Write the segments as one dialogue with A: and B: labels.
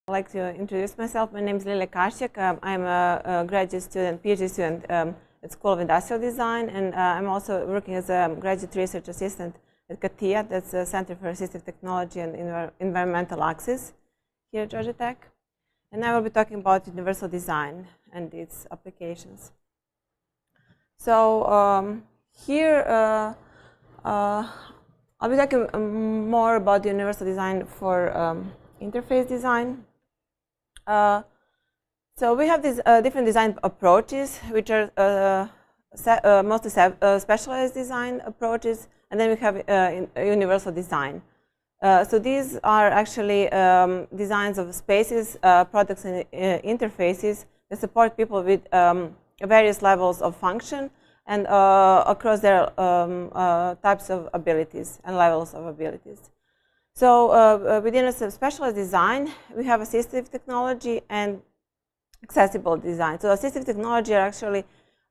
A: I'd like to introduce myself. My name is Ljilja K Lecture V2. I'm a graduate student, PhD student at School of Industrial Design, and I'm also working as a graduate research assistant at CATIA, that's the Center for Assistive Technology and Environmental Access here at Georgia Tech. And I will be talking about universal design and its applications. So here I'll be talking more about the universal design for interface design. So we have these different design approaches, which are mostly specialized design approaches, and then we have universal design. So these are actually designs of spaces, products, and interfaces that support people with various levels of function and across their types of abilities and levels of abilities. So within a specialized design, we have assistive technology and accessible design. So assistive technology are actually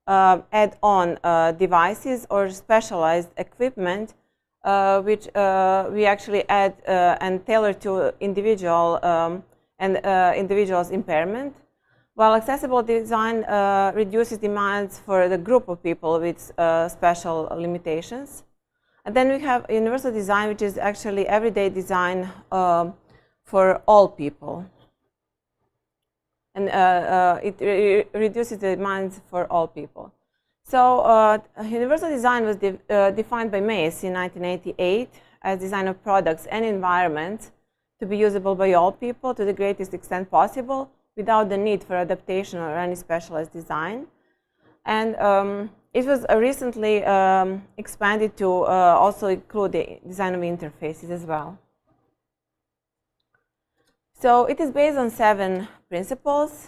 A: add-on devices or specialized equipment which we actually add and tailor to individual individual's impairment, while accessible design reduces demands for the group of people with special limitations. And then we have universal design, which is actually everyday design for all people. And it reduces the demands for all people. So universal design was defined by Mace in 1988 as design of products and environments to be usable by all people to the greatest extent possible without the need for adaptation or any specialized design. And it was recently expanded to also include the design of interfaces as well. So it is based on 7 principles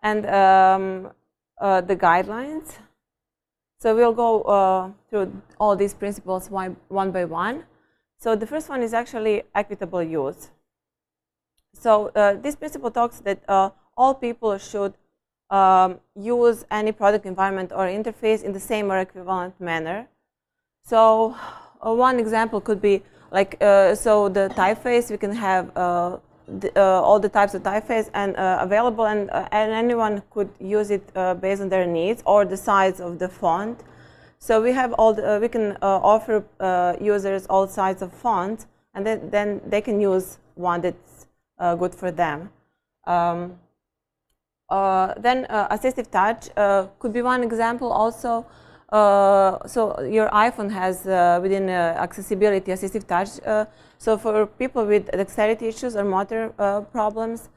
A: and the guidelines. So we'll go through all these principles one by one. So the first one is actually equitable use. So this principle talks that all people should use any product, environment, or interface in the same or equivalent manner. So one example could be like, so the typeface, we can have all the types of typeface and available, and anyone could use it based on their needs or the size of the font. So we have all we can offer users all sizes of fonts, and then they can use one that's good for them. Then assistive touch could be one example also. So your iPhone has within accessibility assistive touch. So for people with dexterity issues or motor problems,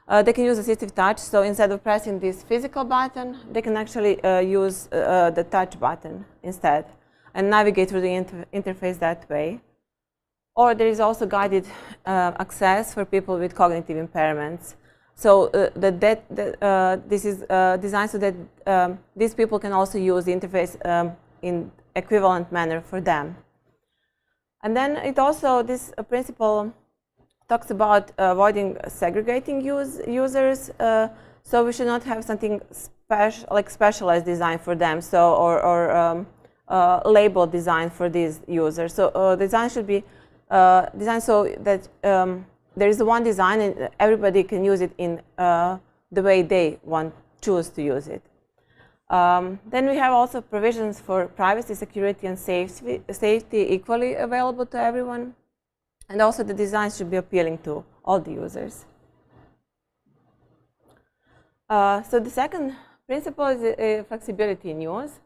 A: they can use assistive touch. So instead of pressing this physical button, they can actually use the touch button instead and navigate through the interface that way. Or there is also guided access for people with cognitive impairments. So this is designed so that these people can also use the interface in equivalent manner for them. And then it also, this principle talks about avoiding segregating users. So we should not have something like specialized design for them, so or label design for these users. So design should be designed so that there is one design and everybody can use it in the way they choose to use it. Then we have also provisions for privacy, security, and safety equally available to everyone. And also the design should be appealing to all the users. So the second principle is flexibility in use.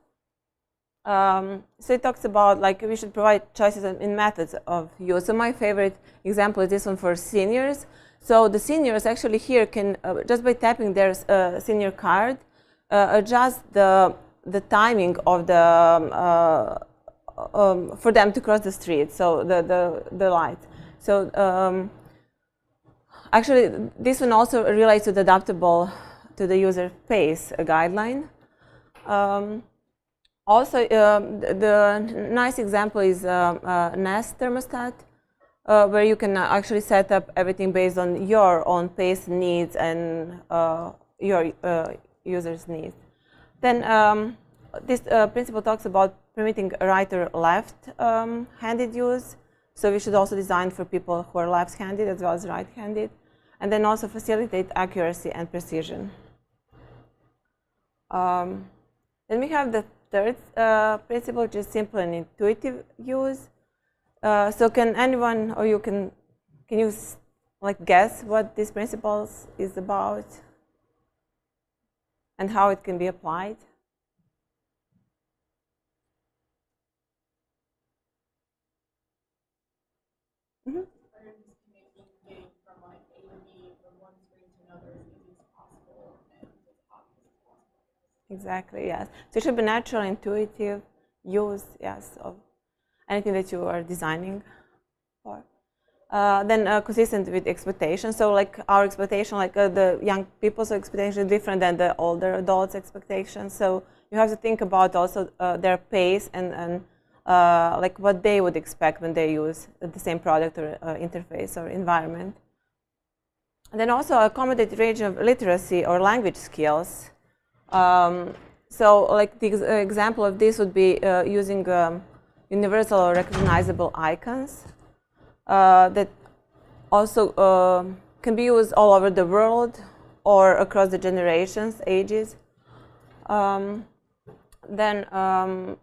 A: So it talks about like we should provide choices in methods of use. So my favorite example is this one for seniors. So the seniors actually here can, just by tapping their senior card, adjust the timing of the for them to cross the street. So the light. So actually, this one also relates to the adaptable to the user pace guideline. Also, the nice example is Nest thermostat, where you can actually set up everything based on your own pace needs and your user's needs. Then this principle talks about permitting right or left-handed use. So we should also design for people who are left-handed as well as right-handed. and then also facilitate accuracy and precision. Then we have the third principle, which is simple and intuitive use. So can anyone, or can you like guess what this principle is about and how it can be applied? Mm-hmm. Exactly, yes. So it should be natural, intuitive use, yes, of anything that you are designing for. Then consistent with expectations. So like our expectation, like the young people's expectation is different than the older adults' expectations. So you have to think about also their pace and like what they would expect when they use the same product or interface or environment. And then also accommodate the range of literacy or language skills. So like the example of this would be using universal or recognizable icons that also can be used all over the world or across the generations, ages. Then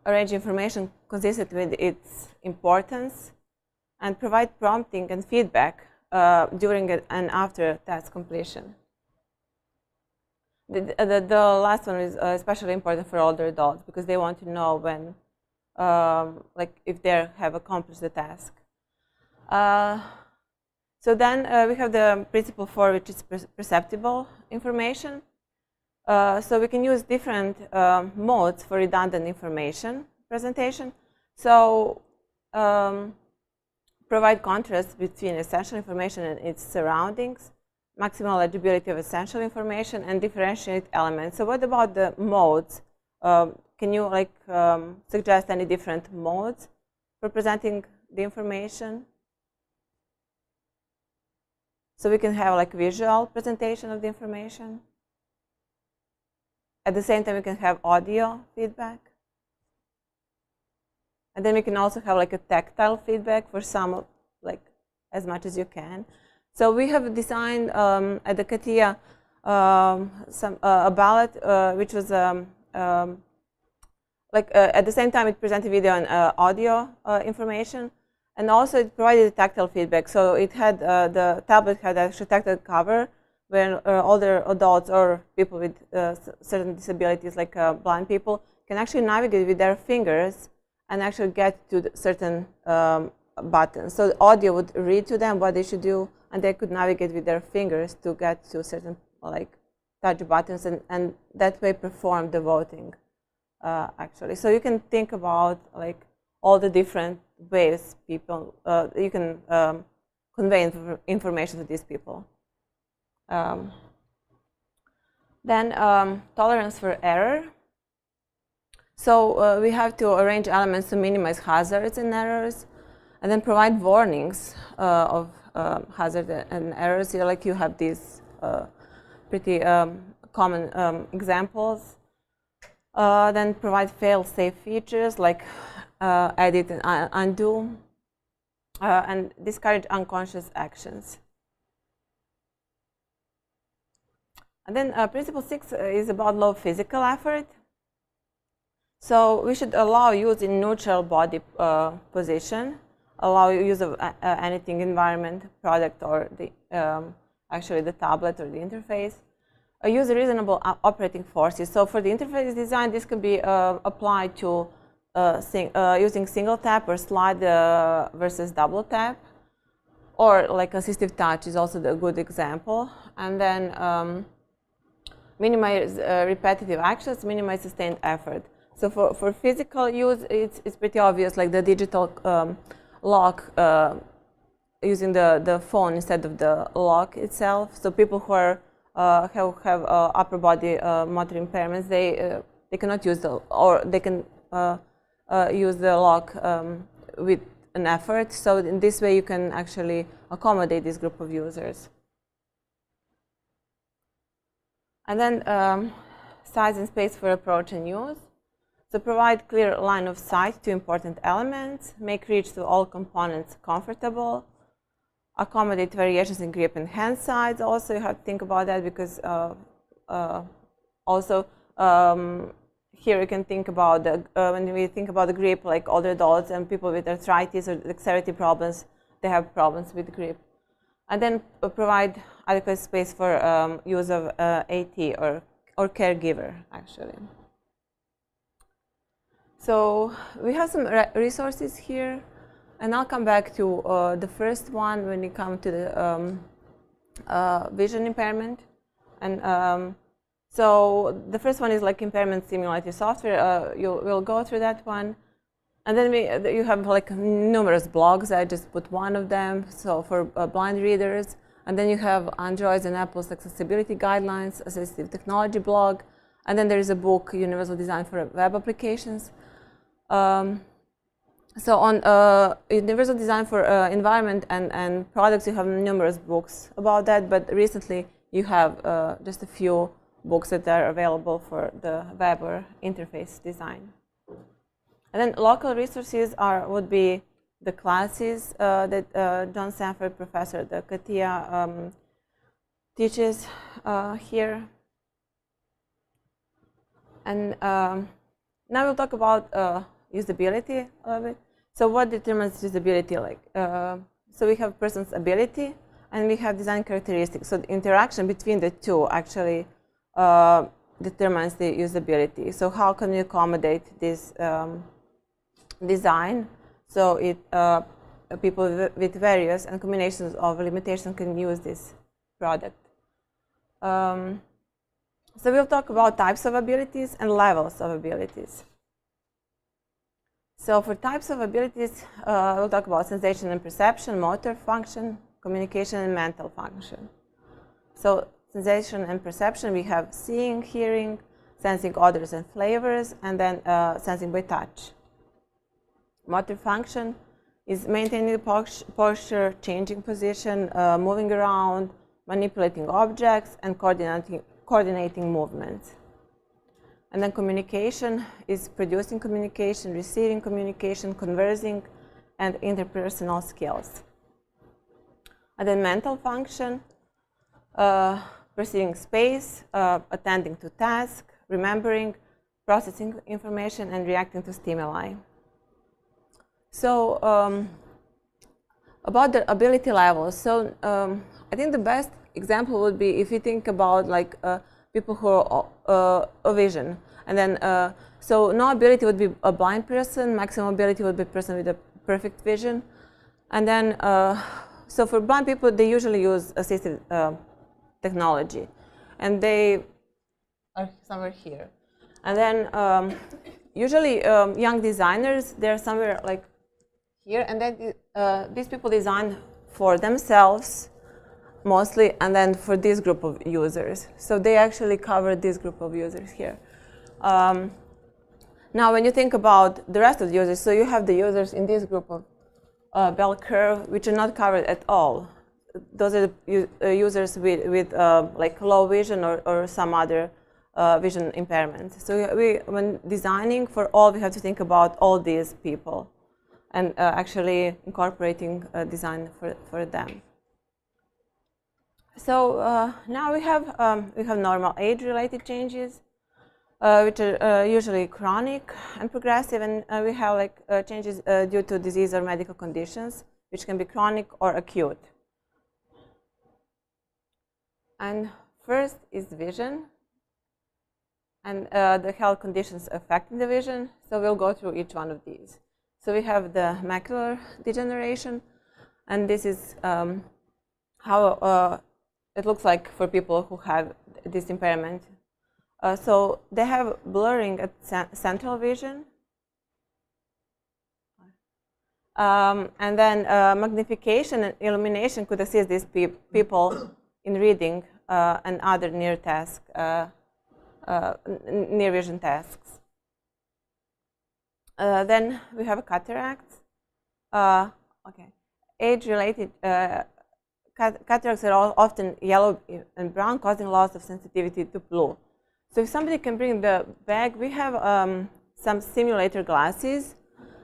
A: arrange information consistent with its importance and provide prompting and feedback during and after task completion. The last one is especially important for older adults because they want to know when, like, if they have accomplished the task. So then we have the principle 4, which is perceptible information. So we can use different modes for redundant information presentation. So provide contrast between essential information and its surroundings, maximal legibility of essential information, and differentiate elements. So what about the modes? Can you like suggest any different modes for presenting the information? So we can have like visual presentation of the information. At the same time, we can have audio feedback. And then we can also have like a tactile feedback for some, like as much as you can. So we have designed at the CATIA a ballot which was like at the same time it presented video and audio information, and also it provided tactile feedback. So it had the tablet had actually tactile cover where older adults or people with certain disabilities, like blind people, can actually navigate with their fingers and actually get to certain buttons. So the audio would read to them what they should do, and they could navigate with their fingers to get to certain like touch buttons, and that way perform the voting actually. So you can think about like all the different ways people you can convey information to these people. Then tolerance for error. So we have to arrange elements to minimize hazards and errors, and then provide warnings of hazard and errors. Here, like you have these pretty common examples. Then provide fail-safe features like edit and undo, and discourage unconscious actions. And then principle 6 is about low physical effort. So we should allow use in neutral body position, allow use of anything, environment, product, or the actually the tablet or the interface. Use reasonable operating forces. So for the interface design, this could be applied to using single tap or slide versus double tap, or like assistive touch is also a good example. And then minimize repetitive actions, minimize sustained effort. So for physical use, it's pretty obvious, like the digital lock using the phone instead of the lock itself. So people who are have upper body motor impairments, they cannot use or they can use the lock with an effort. So in this way, you can actually accommodate this group of users. And then size and space for approach and use. So provide clear line of sight to important elements, make reach to all components comfortable, accommodate variations in grip and hand size. Also, you have to think about that because also here you can think about the, when we think about the grip, like older adults and people with arthritis or dexterity problems, they have problems with grip. And then provide adequate space for use of AT or caregiver, actually. So we have some resources here, and I'll come back to the first one when we come to the vision impairment. And so the first one is like impairment simulator software. We'll go through that one. And then you have like numerous blogs. I just put one of them, so for blind readers. And then you have Android's and Apple's accessibility guidelines, assistive technology blog. And then there is a book, Universal Design for Web Applications. So on Universal Design for Environment and Products, you have numerous books about that. But recently, you have just a few books that are available for the web or interface design. And then local resources would be the classes that John Sanford, Professor de Katia, teaches here. And now we'll talk about usability a little bit. So what determines usability? Like, so we have person's ability and we have design characteristics. So the interaction between the two actually determines the usability. So how can we accommodate this design so people with various and combinations of limitations can use this product. So we'll talk about types of abilities and levels of abilities. So for types of abilities, we'll talk about sensation and perception, motor function, communication, and mental function. So sensation and perception, we have seeing, hearing, sensing odors and flavors, and then sensing by touch. Motor function is maintaining the posture, changing position, moving around, manipulating objects, and coordinating movements. And then communication is producing communication, receiving communication, conversing, and interpersonal skills. And then mental function, perceiving space, attending to tasks, remembering, processing information, and reacting to stimuli. So about the ability levels, so I think the best example would be if you think about like people who are vision, and then so no ability would be a blind person, maximum ability would be a person with a perfect vision, and then so for blind people they usually use assistive technology, and they are somewhere here, and then usually young designers, they're somewhere like here, and then these people design for themselves mostly, and then for this group of users. So they actually cover this group of users here. Now, when you think about the rest of the users, so you have the users in this group of bell curve, which are not covered at all. Those are the users with like low vision or some other vision impairment. So when designing for all, we have to think about all these people and actually incorporating design for them. So now we have normal age-related changes, which are usually chronic and progressive, and we have like changes due to disease or medical conditions, which can be chronic or acute. And first is vision, and the health conditions affecting the vision. So we'll go through each one of these. So we have the macular degeneration, and this is how it looks like for people who have this impairment. So they have blurring at central vision, and then magnification and illumination could assist these people in reading and other near vision tasks. Then we have a cataract. Okay, age-related cataracts are often yellow and brown, causing loss of sensitivity to blue. So if somebody can bring the bag, we have some simulator glasses,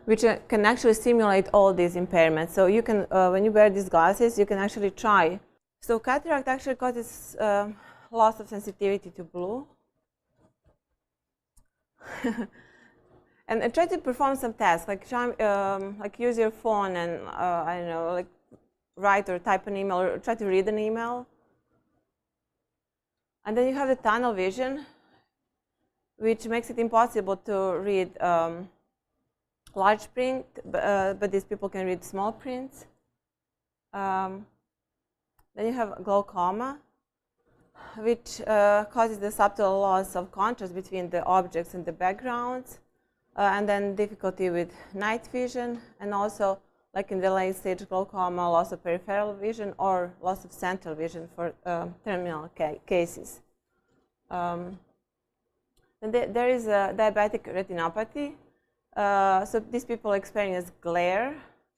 A: which can actually simulate all these impairments. So you can, when you wear these glasses, you can actually try. So cataract actually causes loss of sensitivity to blue. And try to perform some tasks, like use your phone and I don't know, like write or type an email or try to read an email. And then you have the tunnel vision, which makes it impossible to read large print, but these people can read small prints. Then you have glaucoma, which causes the subtle loss of contrast between the objects and the backgrounds, and then difficulty with night vision, and also, like in the late stage glaucoma, loss of peripheral vision or loss of central vision for terminal cases. And there is a diabetic retinopathy. So these people experience glare,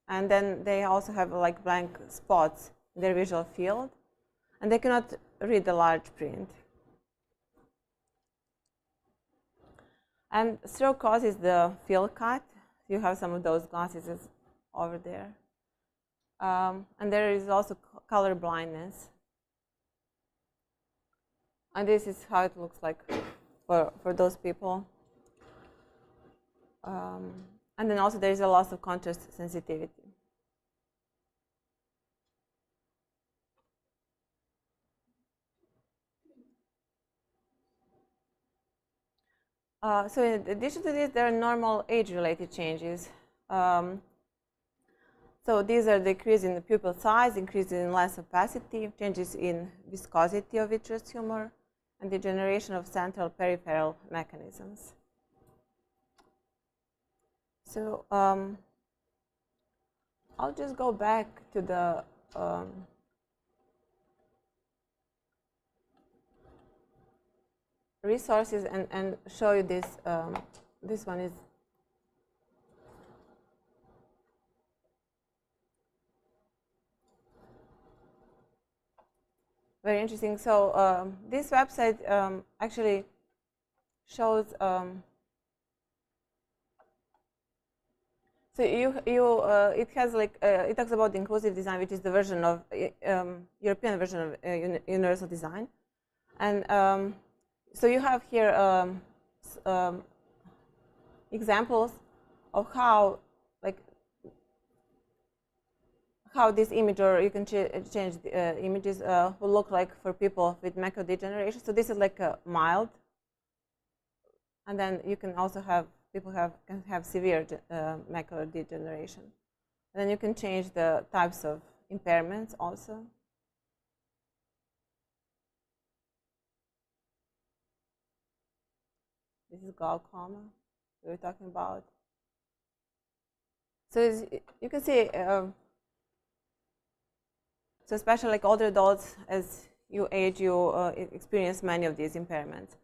A: and then they also have like blank spots in their visual field, and they cannot read the large print. And stroke causes the field cut. You have some of those glasses over there. And there is also color blindness. And this is how it looks like for those people. And then also there is a loss of contrast sensitivity. So in addition to this, there are normal age-related changes. So these are decrease in the pupil size, increase in lens opacity, changes in viscosity of vitreous tumor, and degeneration of central peripheral mechanisms. So I'll just go back to the resources and show you this. This one is very interesting. So this website actually shows. So it has like it talks about inclusive design, which is the version of European version of universal design, and so you have here examples of how this image, or you can change the images, will look like for people with macular degeneration. So this is like a mild, and then you can also have people can have severe macular degeneration. And then you can change the types of impairments also. This is glaucoma we were talking about. So as you can see, so especially like older adults, as you age, you experience many of these impairments.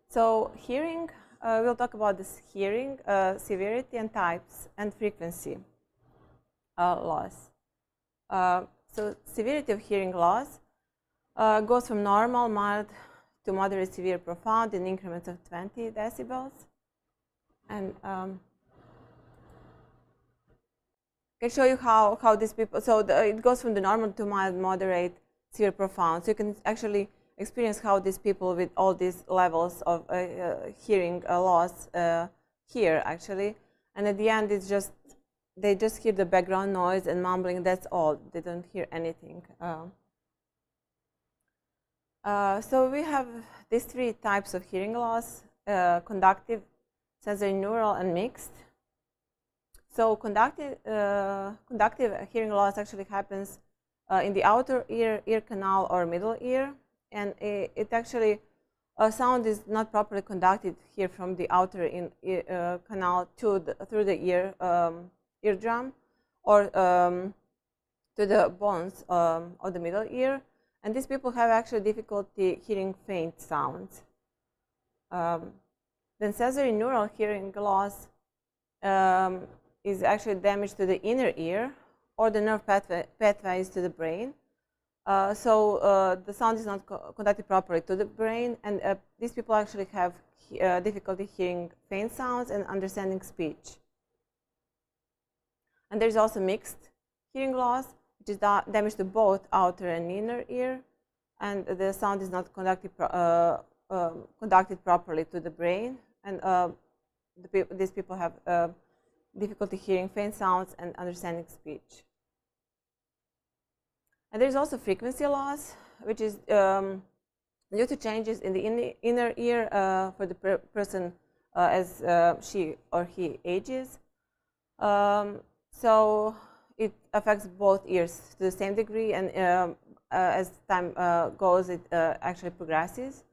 A: So hearing, we'll talk about this hearing, severity and types, and frequency loss. So severity of hearing loss goes from normal, mild, to moderate, severe, profound in increments of 20 decibels. And I can show you how these people, so it goes from the normal to mild, moderate, severe, profound. So you can actually experience how these people with all these levels of hearing loss hear actually. And at the end, it's just, they just hear the background noise and mumbling, that's all. They don't hear anything. So we have these three types of hearing loss: conductive, sensory neural, and mixed. So conductive hearing loss actually happens in the outer ear canal or middle ear, and it actually sound is not properly conducted here from the outer canal to through the eardrum or to the bones of the middle ear. And these people have actually difficulty hearing faint sounds. Then sensory neural hearing loss is actually damage to the inner ear or the nerve pathways to the brain. So the sound is not conducted properly to the brain, and these people actually have difficulty hearing faint sounds and understanding speech. And there's also mixed hearing loss, which is damage to both outer and inner ear, and the sound is not conducted properly to the brain, and these people have difficulty hearing faint sounds and understanding speech. And there's also frequency loss, which is due to changes in the inner ear for the person as she or he ages. So it affects both ears to the same degree, and as time goes, it actually progresses.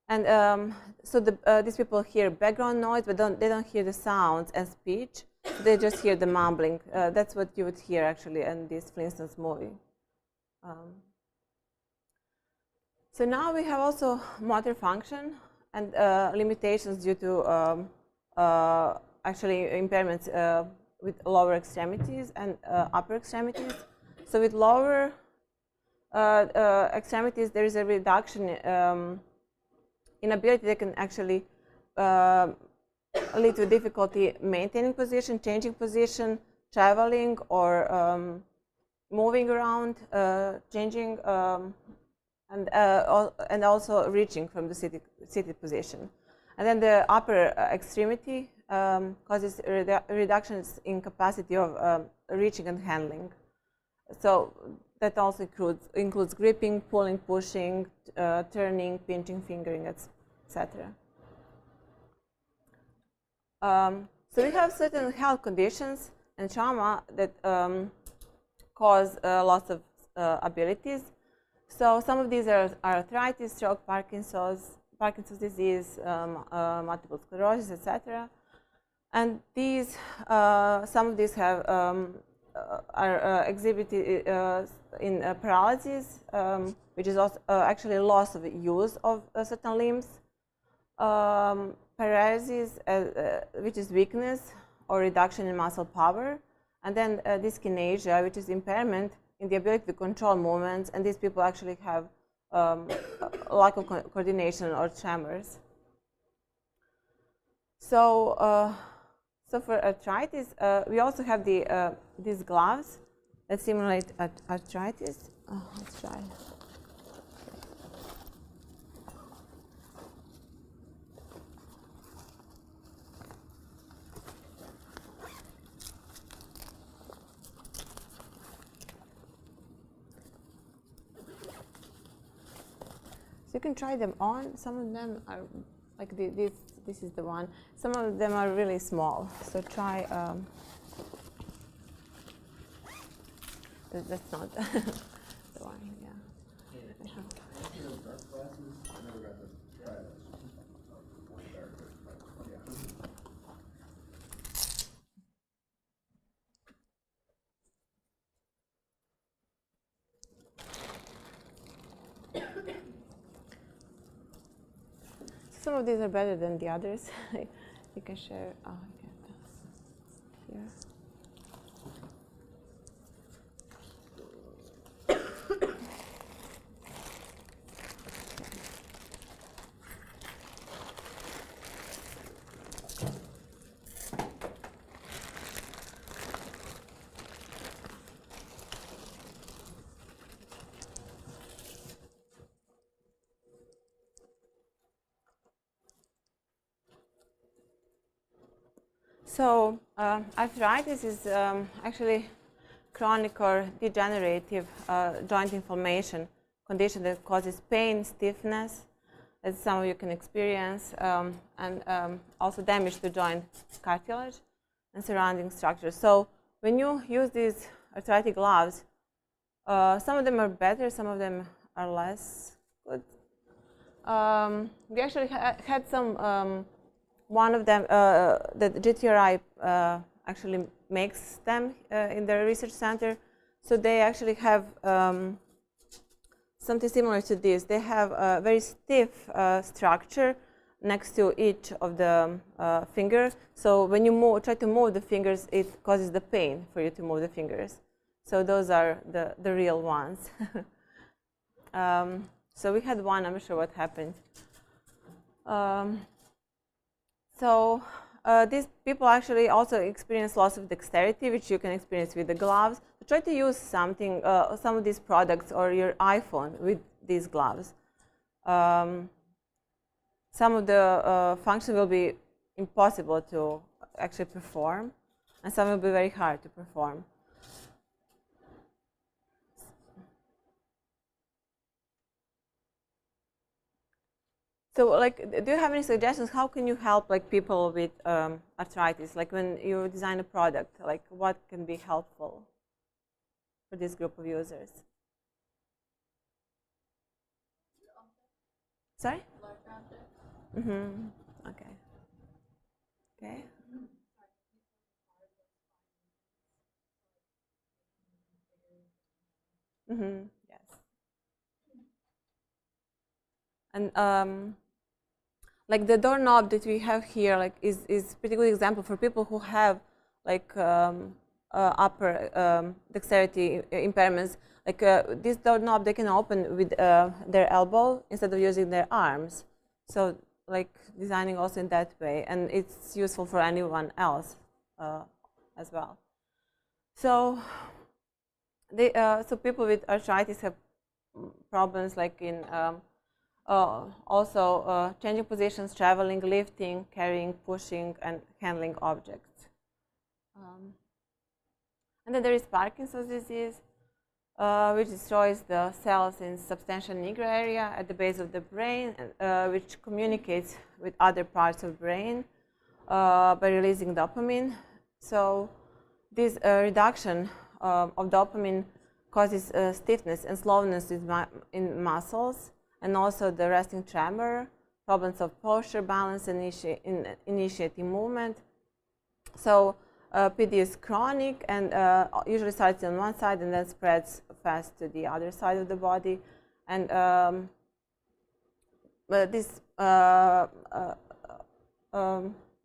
A: And so these people hear background noise, but they don't hear the sounds and speech. They just hear the mumbling. That's what you would hear actually in this Flintstones movie. So now we have also motor function and limitations due to actually impairments with lower extremities and upper extremities. So with lower extremities, there is a reduction in ability that can actually lead to difficulty maintaining position, changing position, traveling, or moving around, changing, and also reaching from the seated position. And then the upper extremity causes reductions in capacity of reaching and handling. So that also includes gripping, pulling, pushing, turning, pinching, fingering, etc. So we have certain health conditions and trauma that cause loss of abilities. So some of these are arthritis, stroke, Parkinson's disease, multiple sclerosis, etc. And these, some of these have are exhibited in paralysis, which is also actually loss of use of certain limbs. Paralysis, which is weakness or reduction in muscle power, and then dyskinesia, which is impairment in the ability to control movements, and these people actually have lack of coordination or tremors. So, so for arthritis, we also have these gloves that simulate arthritis. Let's try. You can try them on. Some of them are like this is the one. Some of them are really small. So try. That's not the one. Yeah. Some of these are better than the others. You can share. Oh, okay. Here. So arthritis is actually chronic or degenerative joint inflammation condition that causes pain, stiffness, as some of you can experience, and also damage to joint cartilage and surrounding structures. So when you use these arthritic gloves, some of them are better, some of them are less good. We actually had some. One of them, the GTRI actually makes them in their research center. So they actually have something similar to this. They have a very stiff structure next to each of the fingers. So when you try to move the fingers, it causes the pain for you to move the fingers. So those are the real ones. So we had one, I'm not sure what happened. So these people actually also experience loss of dexterity, which you can experience with the gloves. So try to use something, some of these products or your iPhone with these gloves. Some of the functions will be impossible to actually perform, and some will be very hard to perform. So, like, do you have any suggestions? How can you help, like, people with arthritis? Like, when you design a product, like, what can be helpful for this group of users? Sorry? Mm-hmm. Okay. Okay. Mm-hmm. Yes. And like the doorknob that we have here, like, is pretty good example for people who have like upper dexterity impairments. Like this doorknob, they can open with their elbow instead of using their arms. So like designing also in that way, and it's useful for anyone else as well. So so people with arthritis have problems like in also changing positions, traveling, lifting, carrying, pushing, and handling objects. And then there is Parkinson's disease, which destroys the cells in substantia nigra area at the base of the brain, which communicates with other parts of the brain by releasing dopamine. So this reduction of dopamine causes stiffness and slowness in muscles, and also the resting tremor, problems of posture, balance, and initiating movement. So PD is chronic and usually starts on one side and then spreads fast to the other side of the body. And this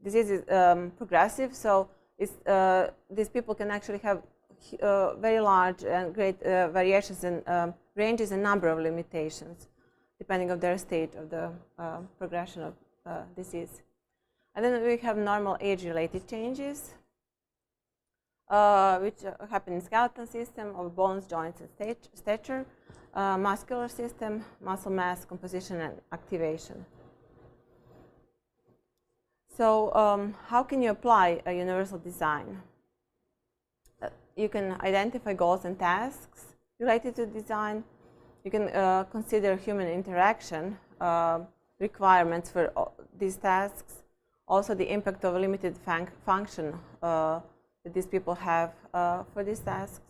A: disease is progressive, so these people can actually have very large and great variations in ranges and number of limitations, depending on their state of the progression of disease. And then we have normal age-related changes, which happen in skeletal system of bones, joints, and stature, muscular system, muscle mass, composition, and activation. So how can you apply a universal design? You can identify goals and tasks related to design. You can consider human interaction requirements for these tasks. Also, the impact of a limited function that these people have for these tasks,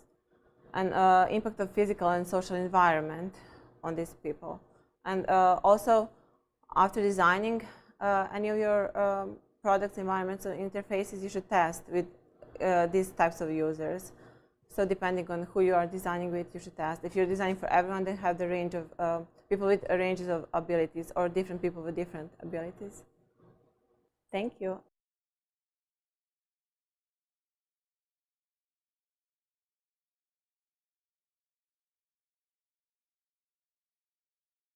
A: and impact of physical and social environment on these people. And also, after designing any of your products, environments, or interfaces, you should test with these types of users. So depending on who you are designing with, you should test. If you're designing for everyone, then have the range of people with ranges of abilities, or different people with different abilities. Thank you.